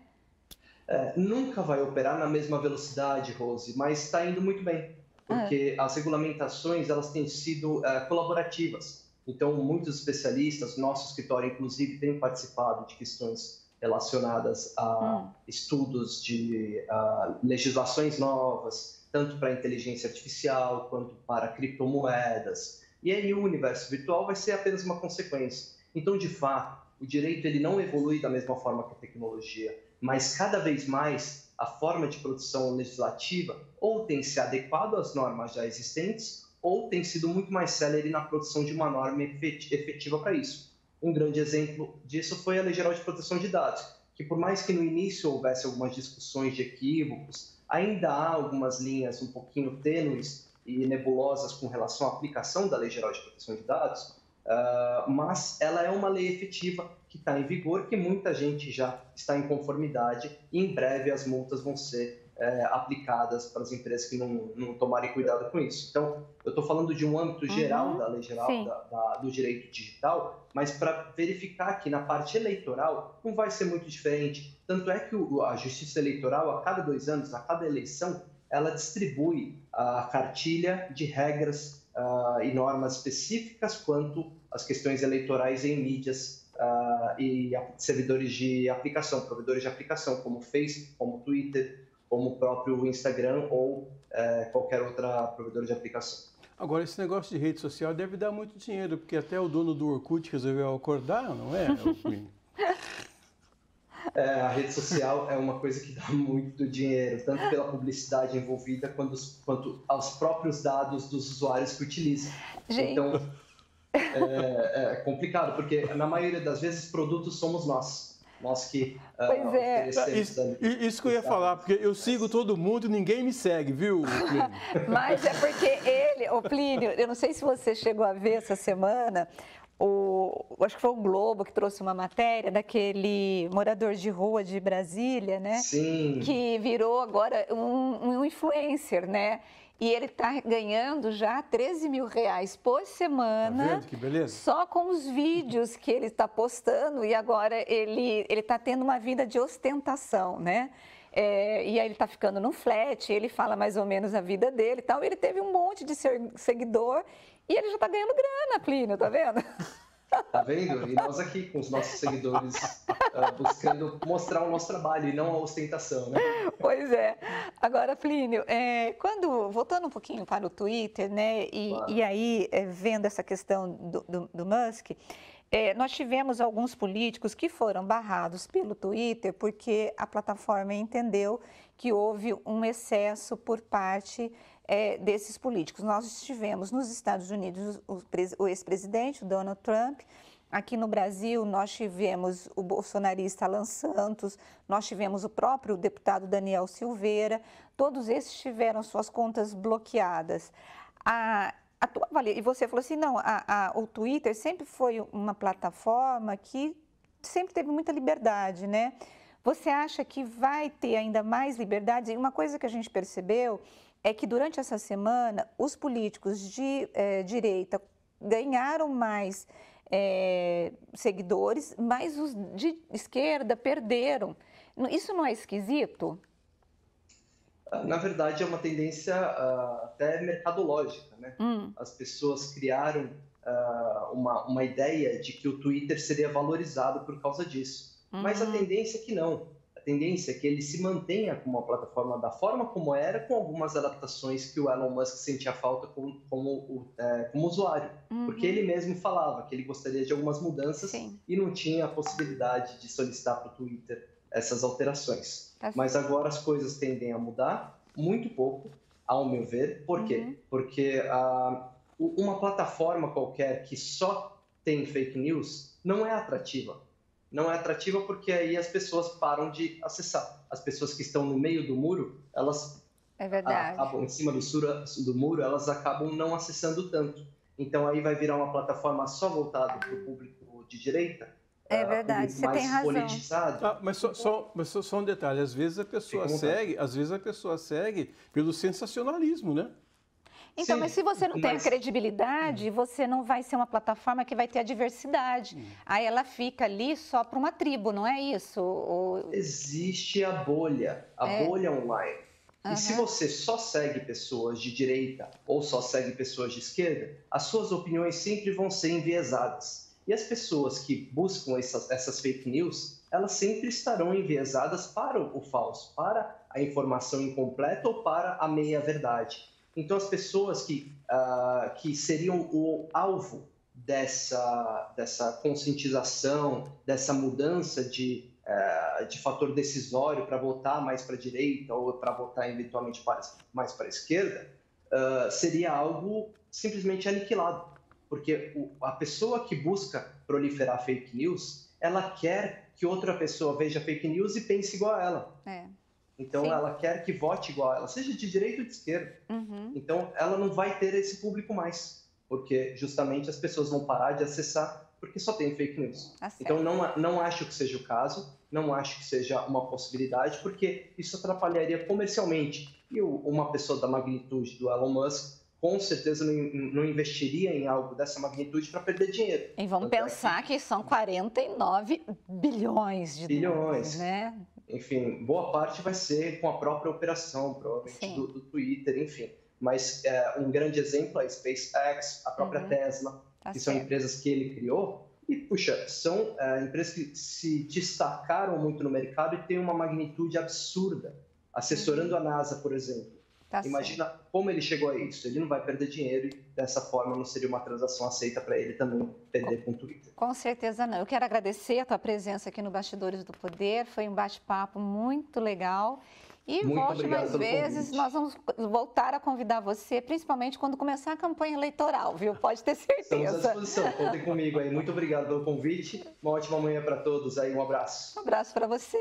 Nunca vai operar na mesma velocidade, Rose, mas está indo muito bem, porque as regulamentações, elas têm sido colaborativas. Então, muitos especialistas, nosso escritório, inclusive, tem participado de questões relacionadas a estudos de legislações novas, tanto para inteligência artificial quanto para criptomoedas. E aí o universo virtual vai ser apenas uma consequência. Então, de fato, o direito ele não evolui da mesma forma que a tecnologia, mas cada vez mais a forma de produção legislativa ou tem se adequado às normas já existentes ou tem sido muito mais célere na produção de uma norma efetiva para isso. Um grande exemplo disso foi a Lei Geral de Proteção de Dados, que por mais que no início houvesse algumas discussões de equívocos, ainda há algumas linhas um pouquinho tênues e nebulosas com relação à aplicação da Lei Geral de Proteção de Dados, mas ela é uma lei efetiva que está em vigor, que muita gente já está em conformidade e em breve as multas vão ser aplicadas para as empresas que não tomarem cuidado com isso. Então, eu estou falando de um âmbito geral da lei geral do direito digital, mas para verificar que na parte eleitoral não vai ser muito diferente. Tanto é que a Justiça Eleitoral, a cada 2 anos, a cada eleição, ela distribui a cartilha de regras e normas específicas quanto às questões eleitorais em mídias e servidores de aplicação, provedores de aplicação, como o Facebook, como o Twitter, como o próprio Instagram ou qualquer outra provedor de aplicação. Agora, esse negócio de rede social deve dar muito dinheiro, porque até o dono do Orkut resolveu acordar, não é? A rede social é uma coisa que dá muito dinheiro, tanto pela publicidade envolvida quanto aos próprios dados dos usuários que utilizam. Gente. Então, é complicado, porque na maioria das vezes produtos somos nós. Nós que oferecemos... Isso que eu ia falar, porque eu sigo todo mundo e ninguém me segue, viu, Plínio? Mas é porque o Plínio, eu não sei se você chegou a ver essa semana, acho que foi o Globo que trouxe uma matéria daquele morador de rua de Brasília, né? Sim. Que virou agora um influencer, né? E ele está ganhando já R$13 mil por semana. Tá vendo? Que beleza. Só com os vídeos que ele está postando e agora ele está tendo uma vida de ostentação, né? E aí ele está ficando num flat, ele fala mais ou menos a vida dele e tal. Ele teve um monte de seguidor e ele já está ganhando grana, Plínio, tá vendo? Tá vendo? E nós aqui, com os nossos seguidores, buscando mostrar o nosso trabalho e não a ostentação, né? Pois é. Agora, Plínio, voltando um pouquinho para o Twitter, né? Claro. E aí, vendo essa questão do Musk, nós tivemos alguns políticos que foram barrados pelo Twitter porque a plataforma entendeu que houve um excesso por parte desses políticos. Nós tivemos nos Estados Unidos o ex-presidente, o Donald Trump. Aqui no Brasil, nós tivemos o bolsonarista Alan Santos, nós tivemos o próprio deputado Daniel Silveira, todos esses tiveram suas contas bloqueadas. E você falou assim, não, o Twitter sempre foi uma plataforma que sempre teve muita liberdade, né? Você acha que vai ter ainda mais liberdade? E uma coisa que a gente percebeu é que durante essa semana, os políticos de direita ganharam mais seguidores, mas os de esquerda perderam. Isso não é esquisito? Na verdade, é uma tendência até mercadológica, né? As pessoas criaram uma ideia de que o Twitter seria valorizado por causa disso. Mas a tendência é que não. A tendência é que ele se mantenha como uma plataforma da forma como era, com algumas adaptações que o Elon Musk sentia falta como usuário. Porque ele mesmo falava que ele gostaria de algumas mudanças. Sim. E não tinha a possibilidade de solicitar para o Twitter essas alterações. Mas agora as coisas tendem a mudar, muito pouco, ao meu ver. Por quê? Porque uma plataforma qualquer que só tem fake news não é atrativa. Não é atrativa porque aí as pessoas param de acessar. As pessoas que estão no meio do muro, elas acabam em cima do muro, elas acabam não acessando tanto. Então aí vai virar uma plataforma só voltada para o público de direita. É verdade, você tem razão. Politizado. Mas só um detalhe, às vezes a pessoa segue pelo sensacionalismo, né? Então, mas se você não tem a credibilidade, você não vai ser uma plataforma que vai ter a diversidade. Aí ela fica ali só para uma tribo, não é isso? Existe a bolha online. E se você só segue pessoas de direita ou só segue pessoas de esquerda, as suas opiniões sempre vão ser enviesadas. E as pessoas que buscam essas fake news, elas sempre estarão enviesadas para o falso, para a informação incompleta ou para a meia-verdade. Então, as pessoas que seriam o alvo dessa conscientização, dessa mudança de fator decisório para votar mais para a direita ou para votar eventualmente mais para a esquerda, seria algo simplesmente aniquilado. Porque a pessoa que busca proliferar fake news, ela quer que outra pessoa veja fake news e pense igual a ela. Então, sim, ela quer que vote igual a ela, seja de direita ou de esquerda. Então, ela não vai ter esse público mais, porque justamente as pessoas vão parar de acessar porque só tem fake news. Então, não acho que seja o caso, não acho que seja uma possibilidade, porque isso atrapalharia comercialmente. E uma pessoa da magnitude do Elon Musk, com certeza não investiria em algo dessa magnitude para perder dinheiro. E vamos pensar que são 49 bilhões de dólares, né? Enfim, boa parte vai ser com a própria operação, provavelmente, do Twitter, enfim. Mas um grande exemplo é a SpaceX, a própria Tesla, que são empresas que ele criou. E, puxa, são empresas que se destacaram muito no mercado e têm uma magnitude absurda, assessorando a NASA, por exemplo. Imagina como ele chegou a isso. Ele não vai perder dinheiro e dessa forma não seria uma transação aceita para ele também perder com o Twitter. Com certeza não. Eu quero agradecer a tua presença aqui no Bastidores do Poder. Foi um bate-papo muito legal. E volte mais vezes, nós vamos voltar a convidar você, principalmente quando começar a campanha eleitoral, viu? Pode ter certeza. Estamos à disposição, contem comigo aí. Muito obrigado pelo convite. Uma ótima manhã para todos aí. Um abraço. Um abraço para você.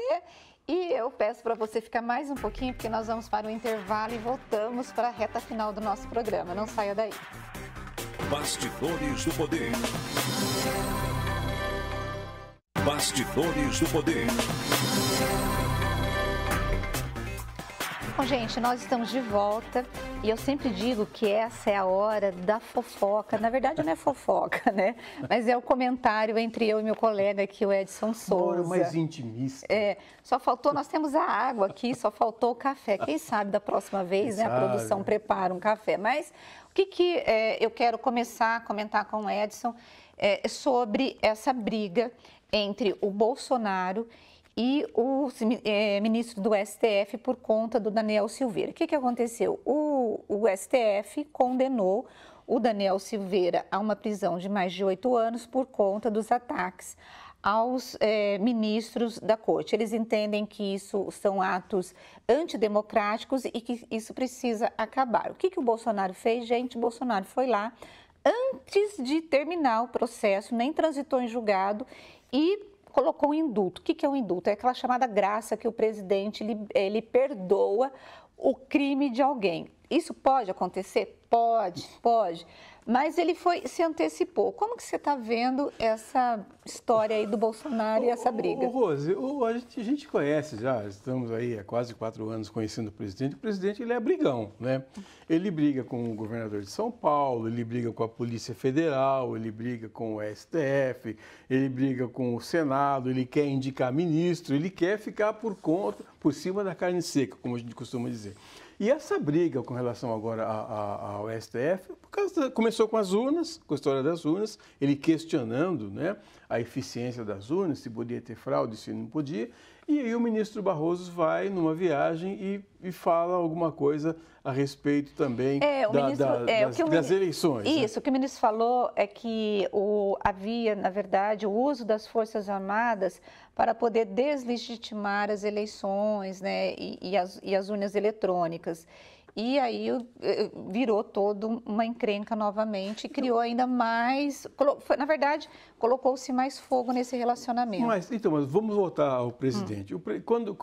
E eu peço para você ficar mais um pouquinho, porque nós vamos para o intervalo e voltamos para a reta final do nosso programa. Não saia daí. Bastidores do Poder. Bastidores do Poder. Bom, gente, nós estamos de volta e eu sempre digo que essa é a hora da fofoca. Na verdade, não é fofoca, né? Mas é o comentário entre eu e meu colega aqui, o Edson Souza. Mais intimista. Só faltou, nós temos a água aqui, só faltou o café. Quem sabe da próxima vez, né, a produção prepara um café. Mas o que eu quero começar a comentar com o Edson sobre essa briga entre o Bolsonaro e o ministro do STF por conta do Daniel Silveira. O que aconteceu? O STF condenou o Daniel Silveira a uma prisão de mais de 8 anos por conta dos ataques aos ministros da corte. Eles entendem que isso são atos antidemocráticos e que isso precisa acabar. O que o Bolsonaro fez, gente? O Bolsonaro foi lá, antes de terminar o processo, nem transitou em julgado e colocou um indulto. O que é um indulto? É aquela chamada graça que o presidente ele perdoa o crime de alguém. Isso pode acontecer? Pode. Mas ele se antecipou. Como que você está vendo essa história aí do Bolsonaro e essa briga? Rose, a gente conhece já, estamos aí há quase 4 anos conhecendo o presidente. O presidente, ele é brigão, né? Ele briga com o governador de São Paulo, ele briga com a Polícia Federal, ele briga com o STF, ele briga com o Senado, ele quer indicar ministro, ele quer ficar por cima da carne seca, como a gente costuma dizer. E essa briga com relação agora ao STF, começou com as urnas, com a história das urnas, ele questionando, né, a eficiência das urnas, se podia ter fraude, se não podia. E aí o ministro Barroso vai numa viagem e fala alguma coisa a respeito também das eleições. Isso, né? O que o ministro falou é que havia, na verdade, o uso das Forças Armadas para poder deslegitimar as eleições, né, e as urnas eletrônicas. E aí virou toda uma encrenca novamente e criou ainda mais, na verdade, colocou-se mais fogo nesse relacionamento. Mas vamos voltar ao presidente. Quando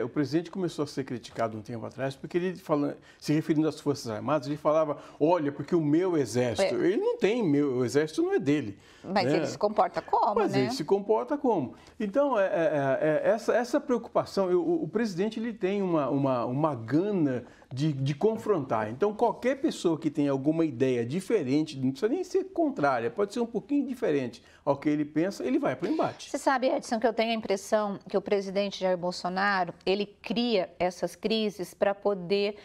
o presidente começou a ser criticado um tempo atrás, porque ele, se referindo às Forças Armadas, ele falava, olha, porque o meu exército, ele não tem, o exército não é dele. Mas né? ele se comporta como, Mas né? ele se comporta como. Então, essa preocupação, o presidente ele tem uma gana de confrontar. Então, qualquer pessoa que tenha alguma ideia diferente, não precisa nem ser contrária, pode ser um pouquinho diferente ao que ele pensa, ele vai para o embate. Você sabe, Edson, que eu tenho a impressão que o presidente Jair Bolsonaro, ele cria essas crises para poder,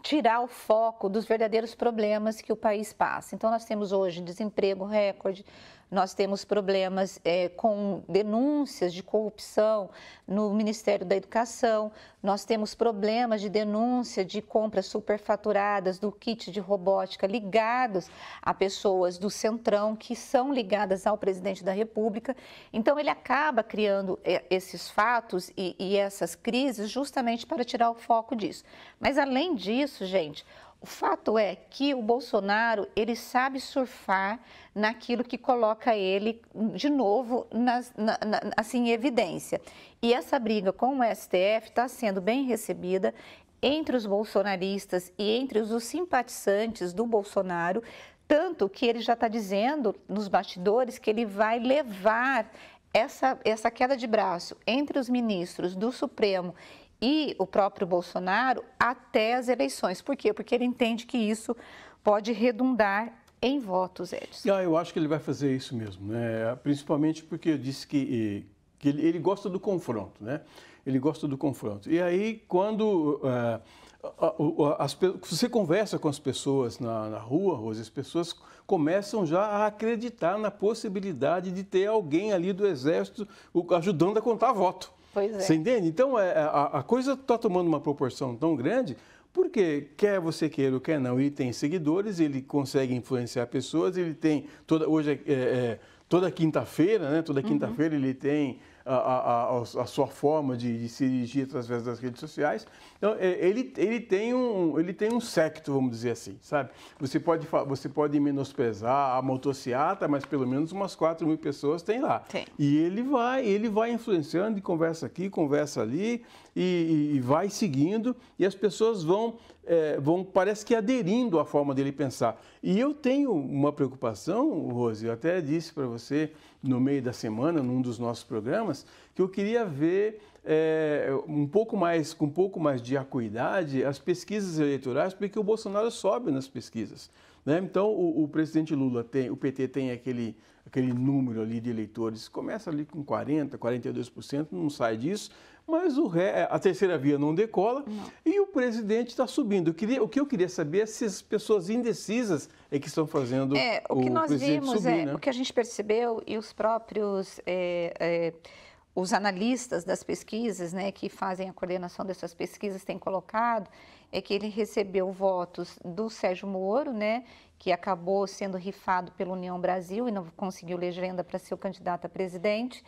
tirar o foco dos verdadeiros problemas que o país passa. Então, nós temos hoje desemprego recorde, nós temos problemas com denúncias de corrupção no Ministério da Educação, nós temos problemas de denúncia de compras superfaturadas do kit de robótica ligados a pessoas do Centrão que são ligadas ao presidente da República. Então, ele acaba criando esses fatos e essas crises justamente para tirar o foco disso. Mas, além disso, gente, o fato é que o Bolsonaro, ele sabe surfar naquilo que coloca ele, de novo, em evidência. E essa briga com o STF está sendo bem recebida entre os bolsonaristas e entre os simpatizantes do Bolsonaro, tanto que ele já está dizendo nos bastidores que ele vai levar essa queda de braço entre os ministros do Supremo e o próprio Bolsonaro até as eleições. Por quê? Porque ele entende que isso pode redundar em votos, Edson. Eu acho que ele vai fazer isso mesmo, né? Principalmente porque eu disse que ele gosta do confronto, né? Ele gosta do confronto. E aí, quando você conversa com as pessoas na rua, Rose, as pessoas começam já a acreditar na possibilidade de ter alguém ali do Exército ajudando a contar voto. Pois é. Você entende? Então, a coisa está tomando uma proporção tão grande, porque quer você queira ou quer não, ele tem seguidores, ele consegue influenciar pessoas, ele tem, hoje toda quinta-feira, né? Toda quinta-feira ele tem a sua forma de se dirigir através das redes sociais. Então, ele tem um séquito, vamos dizer assim, sabe? Você pode menosprezar a motociata, mas pelo menos umas 4.000 pessoas tem lá. Sim. E ele vai influenciando e conversa aqui, conversa ali e vai seguindo e as pessoas vão parece que aderindo à forma dele pensar. E eu tenho uma preocupação, Rose, eu até disse para você no meio da semana, num dos nossos programas, que eu queria ver com um pouco mais de acuidade as pesquisas eleitorais, porque o Bolsonaro sobe nas pesquisas, né? Então, o presidente Lula o PT tem aquele número ali de eleitores, começa ali com 40%, 42%, não sai disso, mas a terceira via não decola e o presidente está subindo. O que eu queria saber é se as pessoas indecisas é que estão fazendo o que nós presidente vimos subir, né? O que a gente percebeu e os próprios os analistas das pesquisas, né, que fazem a coordenação dessas pesquisas têm colocado, é que ele recebeu votos do Sérgio Moro, né, que acabou sendo rifado pela União Brasil e não conseguiu legenda para ser o candidato a presidente,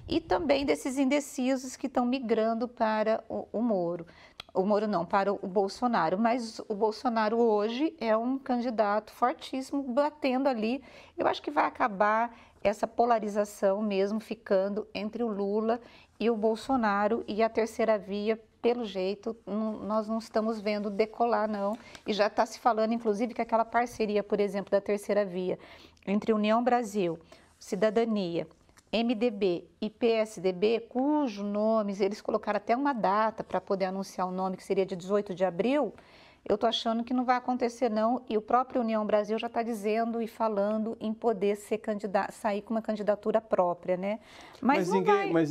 e também desses indecisos que estão migrando para o Moro. O Moro não, para o Bolsonaro, mas o Bolsonaro hoje é um candidato fortíssimo, batendo ali. Eu acho que vai acabar essa polarização mesmo ficando entre o Lula e o Bolsonaro, e a terceira via, pelo jeito, nós não estamos vendo decolar, não. E já está se falando, inclusive, que aquela parceria, por exemplo, da terceira via entre União Brasil, Cidadania, MDB e PSDB, cujos nomes, eles colocaram até uma data para poder anunciar o nome, que seria de 18 de abril, eu estou achando que não vai acontecer, não. E o próprio União Brasil já está dizendo e falando em poder ser sair com uma candidatura própria, né? Mas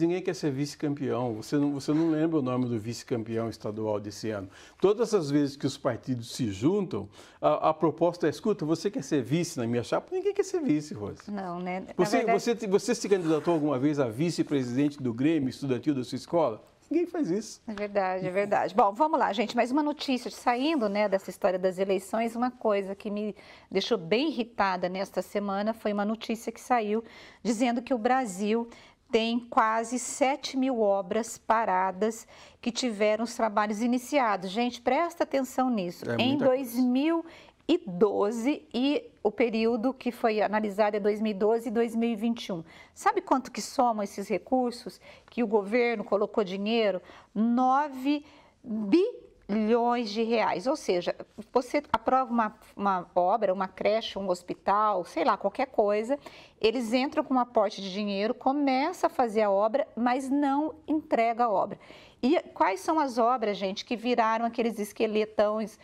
ninguém quer ser vice-campeão. Você não lembra o nome do vice-campeão estadual desse ano. Todas as vezes que os partidos se juntam, a proposta é, escuta, você quer ser vice na minha chapa? Ninguém quer ser vice, Rose. Não, né? Você se candidatou alguma vez a vice-presidente do Grêmio estudantil da sua escola? Ninguém faz isso. É verdade, é verdade. Bom, vamos lá, gente. Mais uma notícia, saindo, né, dessa história das eleições, uma coisa que me deixou bem irritada nesta semana foi uma notícia que saiu dizendo que o Brasil tem quase 7 mil obras paradas que tiveram os trabalhos iniciados. Gente, presta atenção nisso. Em 2012 e o período que foi analisado é 2012 e 2021. Sabe quanto que somam esses recursos que o governo colocou dinheiro? 9 bilhões de reais. Ou seja, você aprova uma obra, uma creche, um hospital, sei lá, qualquer coisa, eles entram com um aporte de dinheiro, começa a fazer a obra, mas não entrega a obra. E quais são as obras, gente, que viraram aqueles esqueletões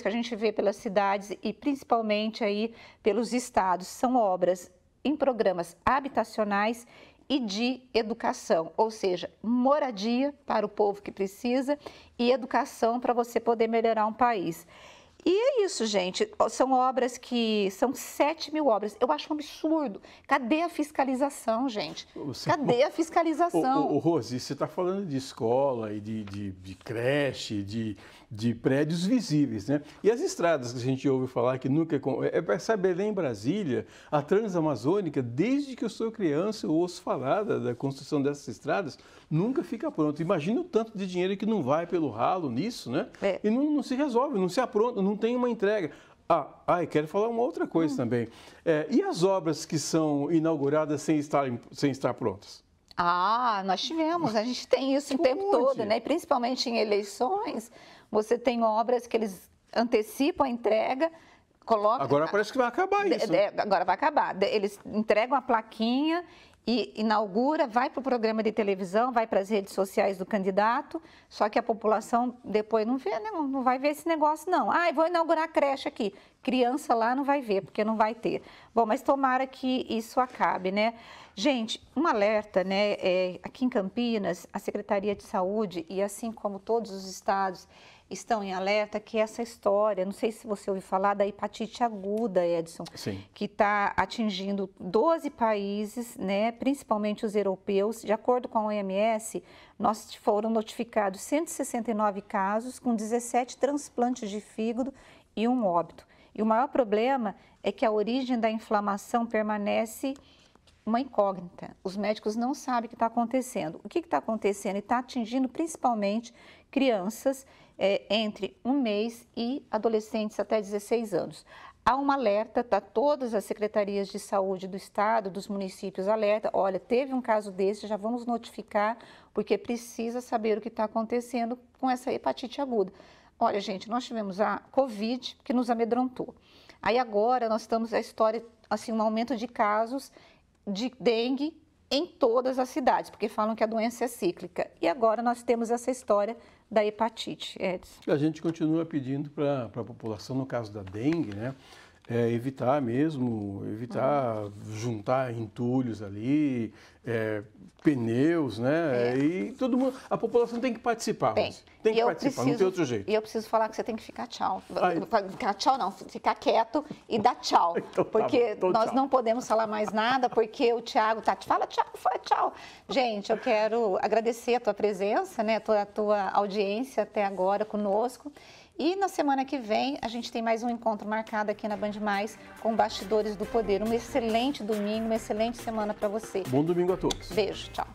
que a gente vê pelas cidades e principalmente aí pelos estados? São obras em programas habitacionais e de educação, ou seja, moradia para o povo que precisa e educação para você poder melhorar um país. E é isso, gente. São obras que... São 7 mil obras. Eu acho um absurdo. Cadê a fiscalização, gente? Cadê a fiscalização? Rose, você está falando de escola e de creche, de prédios visíveis, né? E as estradas que a gente ouve falar que nunca... Essa Belém, Brasília, a Transamazônica, desde que eu sou criança, eu ouço falar da construção dessas estradas, nunca fica pronto. Imagina o tanto de dinheiro que não vai pelo ralo nisso, né? E não se resolve, não se apronta, não tem uma entrega. E quero falar uma outra coisa também. E as obras que são inauguradas sem estar prontas? Nós tivemos, a gente tem isso o tempo todo, né? E principalmente em eleições, você tem obras que eles antecipam a entrega, colocam... Agora parece que vai acabar isso. Agora vai acabar. Eles entregam a plaquinha e inaugura, vai para o programa de televisão, vai para as redes sociais do candidato, só que a população depois não vê, né? Não vai ver esse negócio, não. Vou inaugurar a creche aqui. Criança lá não vai ver, porque não vai ter. Bom, mas tomara que isso acabe, né? Gente, um alerta, né? Aqui em Campinas, a Secretaria de Saúde, e assim como todos os estados, estão em alerta que essa história, não sei se você ouviu falar da hepatite aguda, Edson, Sim. que está atingindo 12 países, né, principalmente os europeus. De acordo com a OMS, nós foram notificados 169 casos, com 17 transplantes de fígado e um óbito. E o maior problema é que a origem da inflamação permanece uma incógnita. Os médicos não sabem o que está acontecendo. O que está acontecendo? E está atingindo principalmente crianças entre 1 mês e adolescentes até 16 anos. Há um alerta, todas as secretarias de saúde do estado, dos municípios alerta, olha, teve um caso desse, já vamos notificar, porque precisa saber o que está acontecendo com essa hepatite aguda. Olha, gente, nós tivemos a Covid, que nos amedrontou. Aí agora nós estamos a história, assim, um aumento de casos de dengue em todas as cidades, porque falam que a doença é cíclica. E agora nós temos essa história da hepatite, Edson. A gente continua pedindo para a população, no caso da dengue, né, evitar juntar entulhos ali, pneus, né? E todo mundo, a população tem que participar. Tem que participar, não tem outro jeito. E eu preciso falar que você tem que ficar tchau. Ficar tchau não, ficar quieto e dar tchau. Então, porque nós não podemos falar mais nada, porque o Thiago fala tchau. Gente, eu quero agradecer a tua presença, né? A tua audiência até agora conosco. E na semana que vem a gente tem mais um encontro marcado aqui na Band Mais com Bastidores do Poder. Um excelente domingo, uma excelente semana para você. Bom domingo a todos. Beijo, tchau.